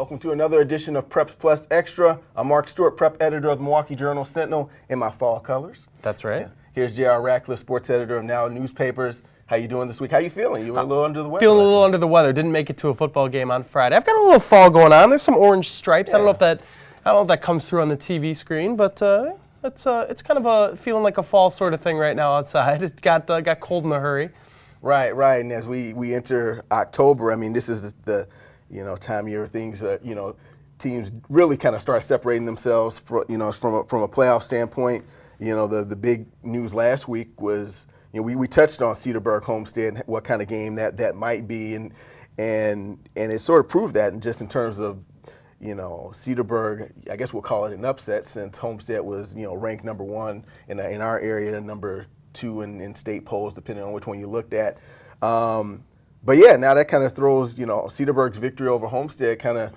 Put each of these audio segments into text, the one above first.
welcome to another edition of Preps Plus Extra. I'm Mark Stewart, prep editor of the Milwaukee Journal-Sentinel in my fall colors. That's right. Yeah. Here's J.R. Ratcliffe, sports editor of Now Newspapers. How you doing this week? How you feeling? You were a little under the weather. Feeling a little under the weather. Didn't make it to a football game on Friday. I've got a little fall going on. There's some orange stripes. Yeah. I don't know if that comes through on the TV screen, but it's kind of a feeling like a fall sort of thing right now outside. It got cold in a hurry. Right. And as we enter October, I mean, this is the time of year things teams really kind of start separating themselves from a playoff standpoint. The big news last week was we touched on Cedarburg Homestead and what kind of game that might be, and it sort of proved that, and just in terms of Cedarburg, I guess we'll call it an upset since Homestead was ranked number 1 in our area, number 2 in state polls, depending on which one you looked at. But yeah, now that kind of throws Cedarburg's victory over Homestead kind of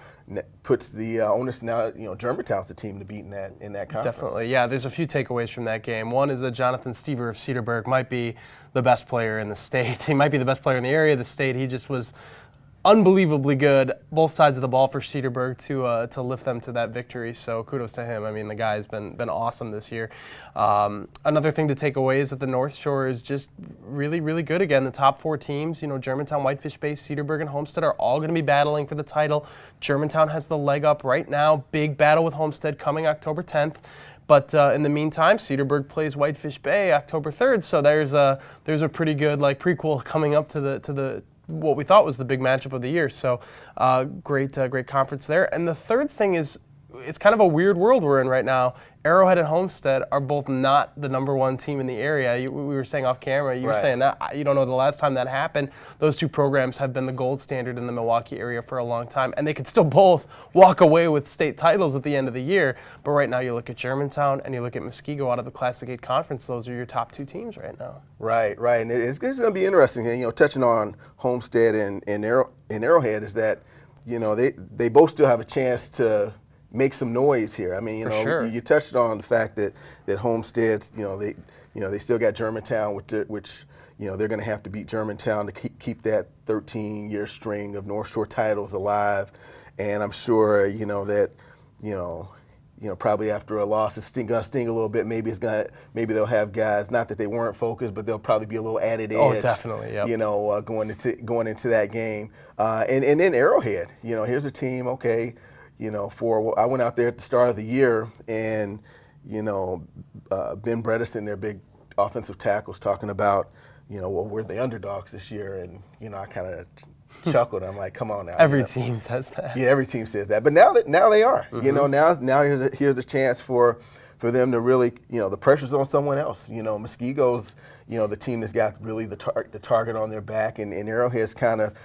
puts the onus now. Germantown's the team to beat in that conference. Definitely, yeah. There's a few takeaways from that game. One is that Jonathan Stever of Cedarburg might be the best player in the state. He might be the best player in the area, the state. He just was unbelievably good, both sides of the ball for Cedarburg to lift them to that victory. So kudos to him. I mean, the guy's been awesome this year. Another thing to take away is that the North Shore is just really, really good again. The top 4 teams, Germantown, Whitefish Bay, Cedarburg, and Homestead are all going to be battling for the title. Germantown has the leg up right now. Big battle with Homestead coming October 10th. But in the meantime, Cedarburg plays Whitefish Bay October 3rd. So there's a pretty good prequel coming up to the what we thought was the big matchup of the year. So great conference there. And the third thing is, it's kind of a weird world we're in right now. Arrowhead and Homestead are both not the number 1 team in the area. We were saying off camera, you were saying that you don't know the last time that happened. Those 2 programs have been the gold standard in the Milwaukee area for a long time, and they could still both walk away with state titles at the end of the year. But right now you look at Germantown and you look at Muskego out of the Classic 8 Conference. Those are your top 2 teams right now. Right. And it's going to be interesting. And, touching on Homestead and Arrowhead is that, they both still have a chance to make some noise here. I mean, sure. you touched on the fact that Homestead's, they still got Germantown, which they're going to have to beat Germantown to keep that 13-year string of North Shore titles alive. And I'm sure, that probably after a loss, it's going to sting a little bit. Maybe they'll have guys, not that they weren't focused, but they'll probably be a little added edge. Oh, definitely, yep. Going into that game. And then Arrowhead, here's a team, okay. I went out there at the start of the year, and Ben Bredesen, their big offensive tackle, was talking about, we're the underdogs this year, and I kind of chuckled. I'm like, come on now. Every team says that. Yeah, every team says that, but now they are. Mm-hmm. Now here's a chance for them to really, the pressure's on someone else. Muskego's, the team that's got really the target on their back, and Arrowhead's kind of,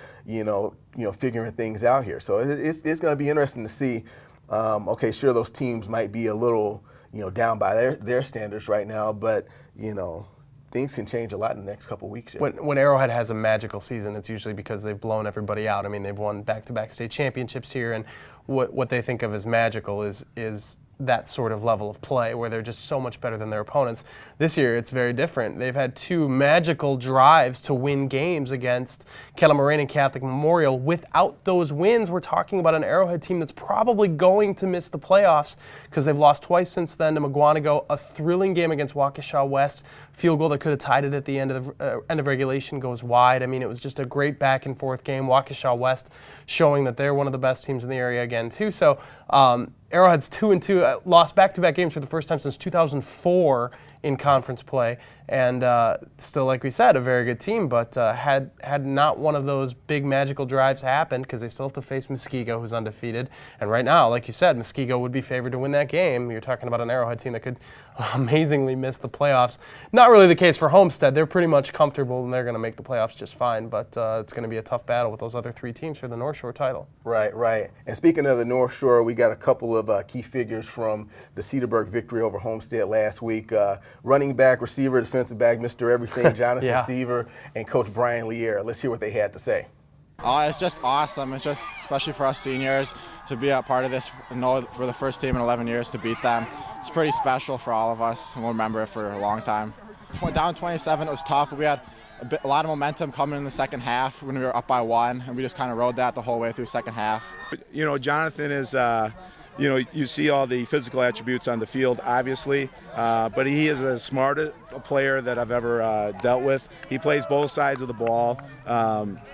figuring things out here. So it's going to be interesting to see. Okay, sure, those teams might be a little, down by their standards right now, but things can change a lot in the next couple of weeks. Yeah. When Arrowhead has a magical season, it's usually because they've blown everybody out. I mean, they've won back-to-back state championships here, and what they think of as magical is that sort of level of play where they're just so much better than their opponents. This year, it's very different. They've had 2 magical drives to win games against Kettle Moraine and Catholic Memorial. Without those wins, we're talking about an Arrowhead team that's probably going to miss the playoffs because they've lost twice since then to McGuanago, a thrilling game against Waukesha West, field goal that could have tied it at the end of regulation goes wide. I mean, it was just a great back-and-forth game. Waukesha West showing that they're one of the best teams in the area again, too. So Arrowhead's 2-2, lost back-to-back games for the first time since 2004 in conference play, and still, like we said, a very good team, but had not one of those big magical drives happened, because they still have to face Muskego, who's undefeated. And right now, like you said, Muskego would be favored to win that game. You're talking about an Arrowhead team that could amazingly miss the playoffs. Not really the case for Homestead. They're pretty much comfortable, and they're going to make the playoffs just fine, but it's going to be a tough battle with those other 3 teams for the North Shore title. Right. And speaking of the North Shore, we got a couple of key figures from the Cedarburg victory over Homestead last week. Running back, receiver, defensive back, Mr. Everything, Jonathan Stever, and Coach Brian Lier. Let's hear what they had to say. It's just awesome. It's just, especially for us seniors, to be a part of this, for the first team in 11 years to beat them. It's pretty special for all of us, and we'll remember it for a long time. Down 27, it was tough, but we had a lot of momentum coming in the second half when we were up by 1, and we just kind of rode that the whole way through second half. You know, Jonathan is, you know, you see all the physical attributes on the field, obviously, but he is as smart a player that I've ever dealt with. He plays both sides of the ball,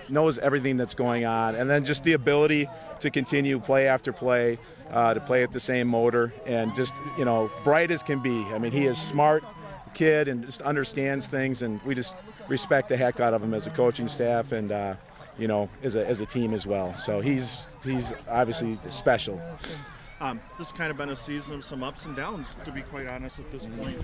knows everything that's going on, and then just the ability to continue play after play, to play at the same motor, and just, you know, bright as can be. I mean, he is smart kid and just understands things, and we just respect the heck out of him as a coaching staff and you know, as a team as well. So he's obviously special. This has kind of been a season of some ups and downs, to be quite honest, at this point.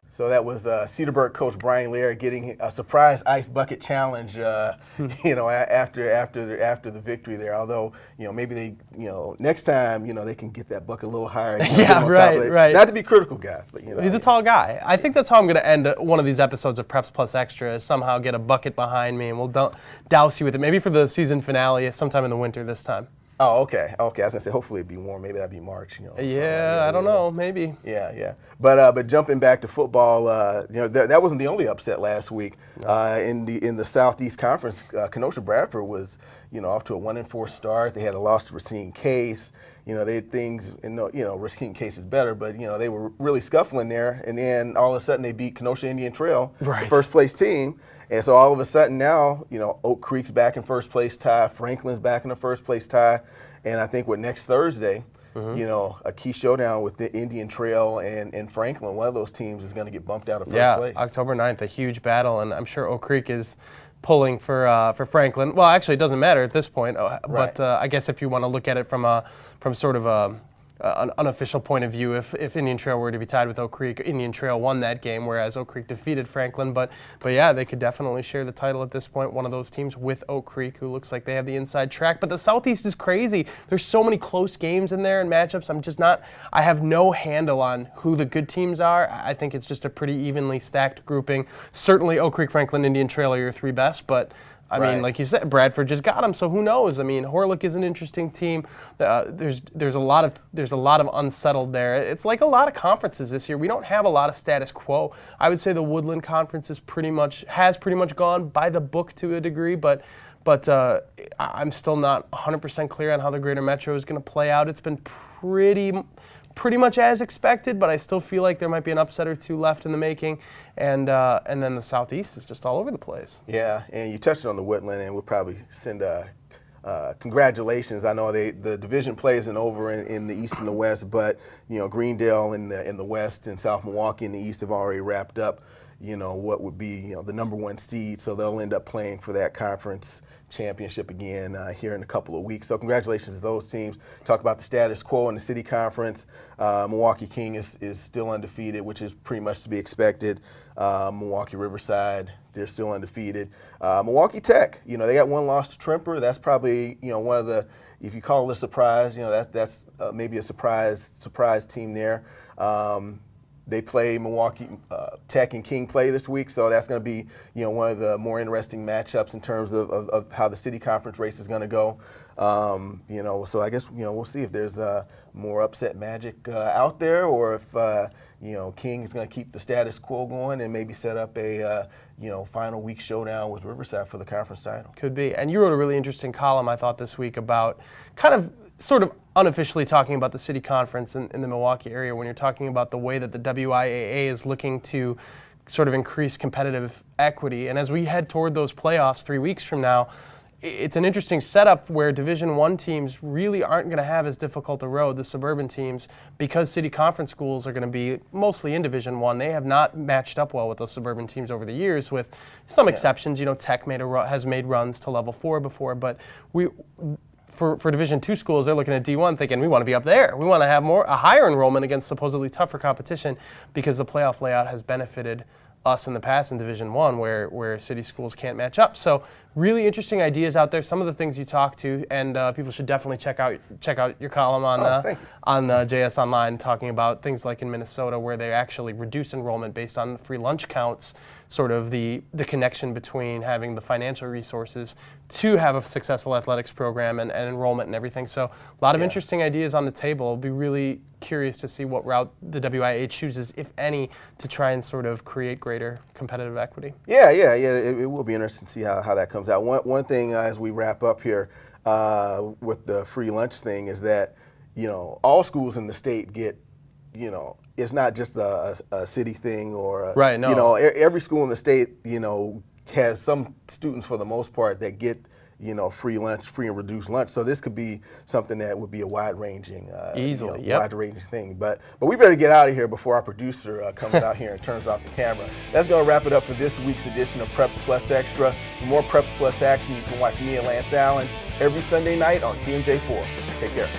So that was Cedarburg coach Brian Laird getting a surprise ice bucket challenge, you know, after the victory there. Although, you know, maybe they, you know, next time, you know, they can get that bucket a little higher. Yeah, right. Not to be critical, guys, but you know, he's a tall guy. I think that's how I'm going to end one of these episodes of Preps Plus Extra. Is somehow get a bucket behind me and we'll douse you with it. Maybe for the season finale, sometime in the winter this time. Oh, okay. I was gonna say hopefully it'd be warm. Maybe that'd be March. You know. Yeah, I don't know. Maybe. Yeah. But jumping back to football, you know, that wasn't the only upset last week. No. In the Southeast Conference, Kenosha Bradford was, you know, off to a 1-4 start. They had a loss to Racine Case. You know, they had things. You know, Racine Case is better, but you know they were really scuffling there. And then all of a sudden they beat Kenosha Indian Trail, the first place team. And so all of a sudden now, you know, Oak Creek's back in first place tie, Franklin's back in the first place tie, and I think with next Thursday, you know, a key showdown with the Indian Trail and Franklin, one of those teams is going to get bumped out of first place. Yeah, October 9th, a huge battle, and I'm sure Oak Creek is pulling for Franklin. Well, actually, it doesn't matter at this point, but I guess if you want to look at it from sort of an unofficial point of view, if Indian Trail were to be tied with Oak Creek, Indian Trail won that game, whereas Oak Creek defeated Franklin. But yeah, they could definitely share the title at this point, one of those teams with Oak Creek, who looks like they have the inside track. But the Southeast is crazy. There's so many close games in there and matchups. I have no handle on who the good teams are. I think it's just a pretty evenly stacked grouping. Certainly Oak Creek, Franklin, Indian Trail are your three best, but I mean, like you said, Bradford just got him, so who knows? I mean, Horlick is an interesting team. There's a lot of unsettled there. It's like a lot of conferences this year. We don't have a lot of status quo. I would say the Woodland Conference has pretty much gone by the book to a degree, but I'm still not 100% clear on how the Greater Metro is going to play out. It's been pretty much as expected, but I still feel like there might be an upset or two left in the making, and then the Southeast is just all over the place. Yeah, and you touched on the Woodland, and we'll probably send congratulations. I know the division play isn't over in the East and the West, but you know, Greendale in the West and South Milwaukee in the East have already wrapped up, you know, what would be, you know, the #1 seed, so they'll end up playing for that conference championship again here in a couple of weeks. So congratulations to those teams. Talk about the status quo in the city conference. Milwaukee King is still undefeated, which is pretty much to be expected. Milwaukee Riverside, they're still undefeated. Milwaukee Tech, you know, they got one loss to Trimper. That's probably, you know, one of the, if you call it a surprise, you know, that's maybe a surprise team there. They play Milwaukee Tech and King play this week, so that's going to be, you know, one of the more interesting matchups in terms of how the city conference race is going to go. You know, so I guess, you know, we'll see if there's more upset magic out there, or if you know, King is going to keep the status quo going and maybe set up a you know, final week showdown with Riverside for the conference title. Could be. And you wrote a really interesting column, I thought, this week about kind of sort of unofficially talking about the city conference in the Milwaukee area, when you're talking about the way that the WIAA is looking to sort of increase competitive equity. And as we head toward those playoffs 3 weeks from now, it's an interesting setup where Division I teams really aren't going to have as difficult a road, the suburban teams, because city conference schools are going to be mostly in Division I. They have not matched up well with those suburban teams over the years, with some exceptions. You know, Tech has made runs to level 4 before, but for Division II schools, they're looking at D1 thinking, we want to be up there. We want to have a higher enrollment against supposedly tougher competition, because the playoff layout has benefited us in the past in Division I, where city schools can't match up. So really interesting ideas out there. Some of the things you talk to, and people should definitely check out your column on JS Online, talking about things like in Minnesota, where they actually reduce enrollment based on free lunch counts sort of the connection between having the financial resources to have a successful athletics program and enrollment and everything. So a lot of interesting ideas on the table. I'll be really curious to see what route the WIA chooses, if any, to try and sort of create greater competitive equity. Yeah. It will be interesting to see how that comes out. One thing as we wrap up here with the free lunch thing is that, all schools in the state get, it's not just a city thing or, right, no. Every school in the state, has some students for the most part that get, free lunch, free and reduced lunch. So this could be something that would be a wide-ranging, wide-ranging thing. But we better get out of here before our producer comes out here and turns off the camera. That's going to wrap it up for this week's edition of Preps Plus Extra. For more Preps Plus action, you can watch me and Lance Allen every Sunday night on TMJ4. Take care.